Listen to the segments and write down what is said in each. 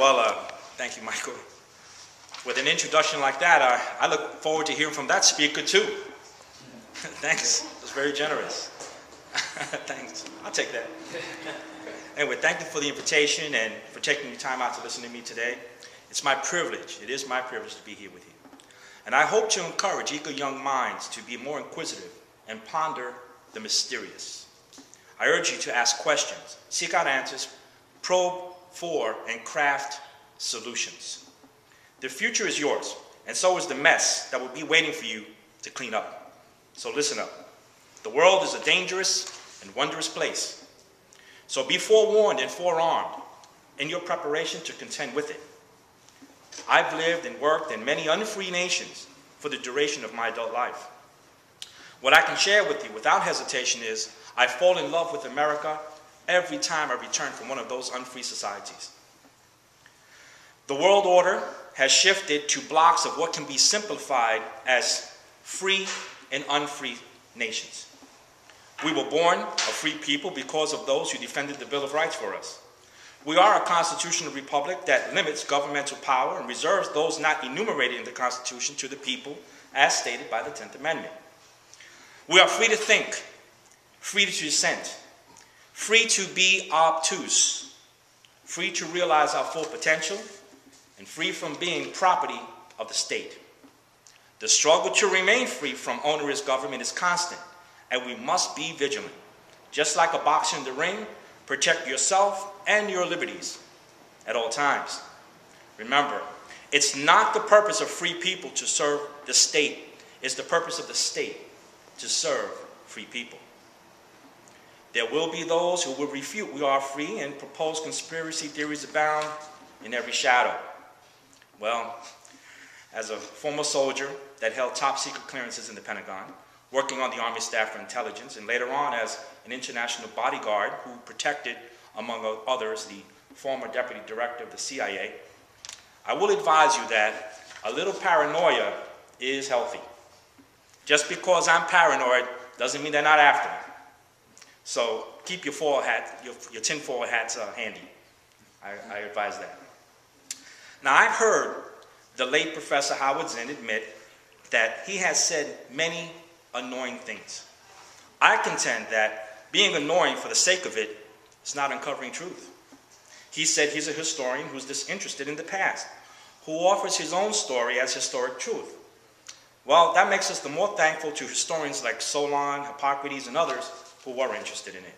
Thank you, Michael. With an introduction like that, I look forward to hearing from that speaker too. Thanks. That's very generous. Thanks. I'll take that. Anyway, thank you for the invitation and for taking the time out to listen to me today. It's my privilege. It is my privilege to be here with you. And I hope to encourage eager young minds to be more inquisitive and ponder the mysterious. I urge you to ask questions, seek out answers, probe for, and craft solutions. The future is yours, and so is the mess that will be waiting for you to clean up. So listen up. The world is a dangerous and wondrous place. So be forewarned and forearmed in your preparation to contend with it. I've lived and worked in many unfree nations for the duration of my adult life. What I can share with you without hesitation is I fall in love with America every time I return from one of those unfree societies. The world order has shifted to blocks of what can be simplified as free and unfree nations. We were born a free people because of those who defended the Bill of Rights for us. We are a constitutional republic that limits governmental power and reserves those not enumerated in the Constitution to the people, as stated by the 10th Amendment. We are free to think, free to dissent, free to be obtuse, free to realize our full potential, and free from being property of the state. The struggle to remain free from onerous government is constant, and we must be vigilant. Just like a boxer in the ring, protect yourself and your liberties at all times. Remember, it's not the purpose of free people to serve the state. It's the purpose of the state to serve free people. There will be those who will refute we are free and propose conspiracy theories abound in every shadow. Well, as a former soldier that held top secret clearances in the Pentagon, working on the Army Staff for Intelligence, and later on as an international bodyguard who protected, among others, the former Deputy Director of the CIA, I will advise you that a little paranoia is healthy. Just because I'm paranoid doesn't mean they're not after me. So keep your tinfoil hats handy. I advise that. Now, I've heard the late Professor Howard Zinn admit that he has said many annoying things. I contend that being annoying for the sake of it is not uncovering truth. He said he's a historian who's disinterested in the past, who offers his own story as historic truth. Well, that makes us the more thankful to historians like Solon, Hippocrates, and others who were interested in it.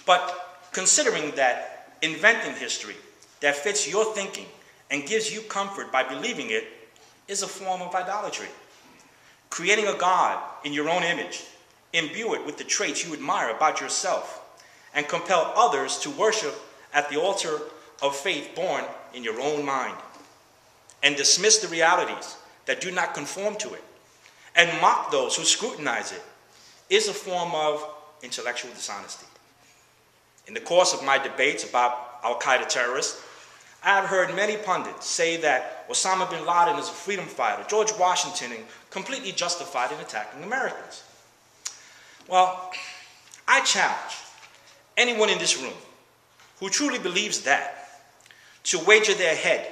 But considering that inventing history that fits your thinking and gives you comfort by believing it is a form of idolatry. Creating a God in your own image, imbue it with the traits you admire about yourself, and compel others to worship at the altar of faith born in your own mind, and dismiss the realities that do not conform to it, and mock those who scrutinize it, is a form of intellectual dishonesty. In the course of my debates about Al-Qaeda terrorists, I have heard many pundits say that Osama bin Laden is a freedom fighter, George Washington, and completely justified in attacking Americans. Well, I challenge anyone in this room who truly believes that to wager their head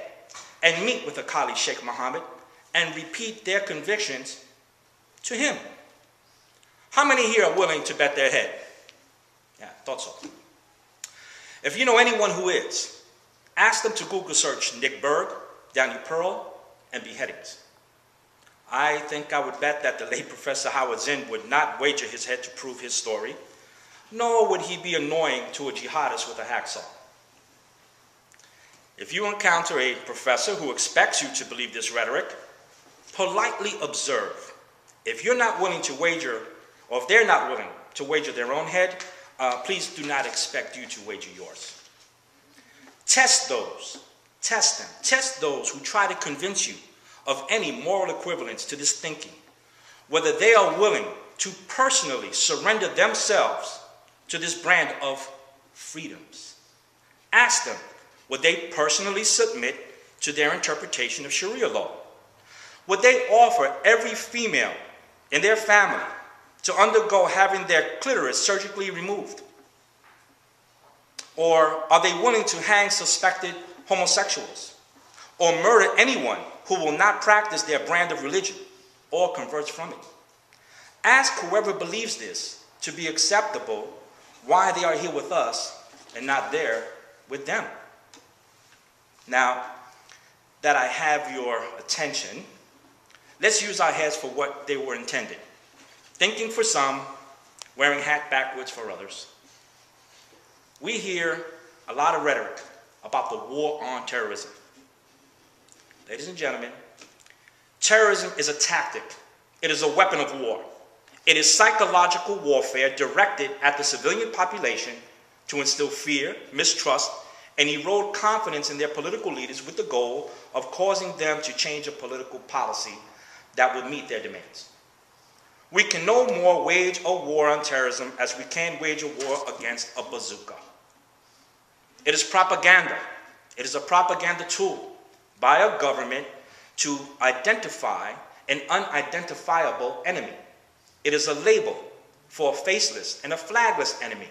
and meet with Akali Sheikh Mohammed and repeat their convictions to him. How many here are willing to bet their head? Yeah, thought so. If you know anyone who is, ask them to Google search Nick Berg, Daniel Pearl, and beheadings. I think I would bet that the late Professor Howard Zinn would not wager his head to prove his story, nor would he be annoying to a jihadist with a hacksaw. If you encounter a professor who expects you to believe this rhetoric, politely observe. If you're not willing to wager, or if they're not willing to wager their own head, please do not expect you to wager yours. Test those, test those who try to convince you of any moral equivalence to this thinking, whether they are willing to personally surrender themselves to this brand of freedoms. Ask them, would they personally submit to their interpretation of Sharia law? Would they offer every female in their family to undergo having their clitoris surgically removed? Or are they willing to hang suspected homosexuals, or murder anyone who will not practice their brand of religion or converts from it. Ask whoever believes this to be acceptable why they are here with us and not there with them. Now that I have your attention, let's use our heads for what they were intended. Thinking for some, wearing hat backwards for others. We hear a lot of rhetoric about the war on terrorism. Ladies and gentlemen, terrorism is a tactic. It is a weapon of war. It is psychological warfare directed at the civilian population to instill fear, mistrust, and erode confidence in their political leaders with the goal of causing them to change a political policy that would meet their demands. We can no more wage a war on terrorism as we can wage a war against a bazooka. It is propaganda. It is a propaganda tool by a government to identify an unidentifiable enemy. It is a label for a faceless and a flagless enemy,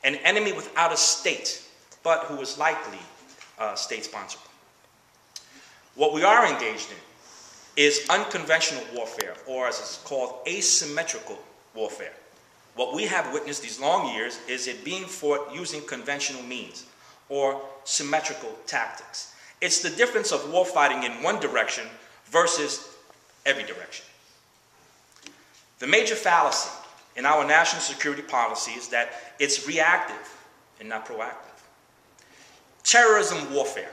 an enemy without a state, but who is likely state-sponsored. What we are engaged in is unconventional warfare, or as it's called, asymmetrical warfare. What we have witnessed these long years is it being fought using conventional means, or symmetrical tactics. It's the difference of war fighting in one direction versus every direction. The major fallacy in our national security policy is that it's reactive and not proactive. Terrorism warfare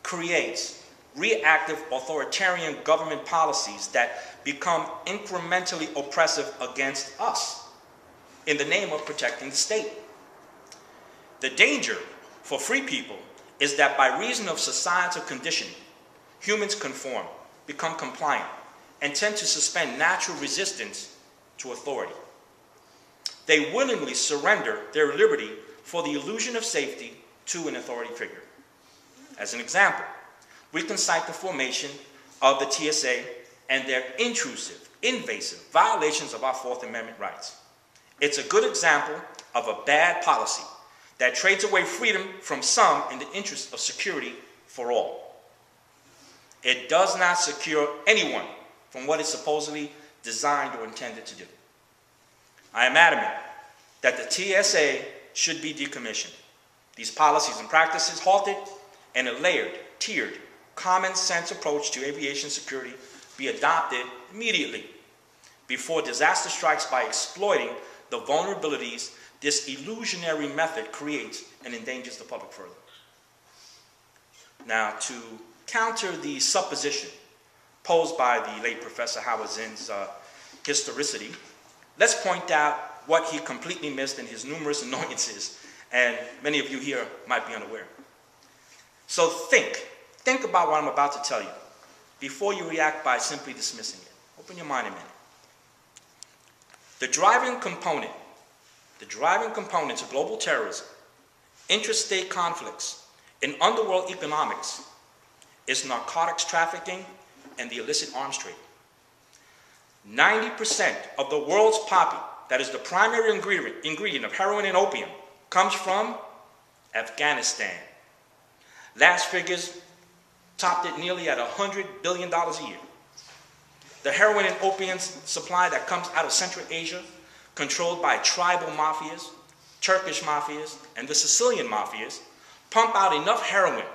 creates reactive authoritarian government policies that become incrementally oppressive against us in the name of protecting the state. The danger for free people is that by reason of societal conditioning, humans conform, become compliant, and tend to suspend natural resistance to authority. They willingly surrender their liberty for the illusion of safety to an authority figure. As an example, we can cite the formation of the TSA and their intrusive, invasive violations of our Fourth Amendment rights. It's a good example of a bad policy that trades away freedom from some in the interest of security for all. It does not secure anyone from what it's supposedly designed or intended to do. I am adamant that the TSA should be decommissioned, these policies and practices halted, and a layered, tiered, common sense approach to aviation security be adopted immediately before disaster strikes by exploiting the vulnerabilities this illusionary method creates and endangers the public further. Now, to counter the supposition posed by the late Professor Howard Zinn's historicity, let's point out what he completely missed in his numerous annoyances, and many of you here might be unaware. So think about what I'm about to tell you before you react by simply dismissing it. Open your mind a minute. The driving component to global terrorism, interstate conflicts, and underworld economics is narcotics trafficking and the illicit arms trade. 90% of the world's poppy, that is the primary ingredient of heroin and opium, comes from Afghanistan. Last figures topped it nearly at $100 billion a year. The heroin and opium supply that comes out of Central Asia, controlled by tribal mafias, Turkish mafias, and the Sicilian mafias, pump out enough heroin,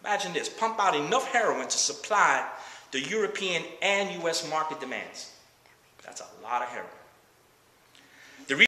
imagine this, pump out enough heroin to supply the European and US market demands. That's a lot of heroin.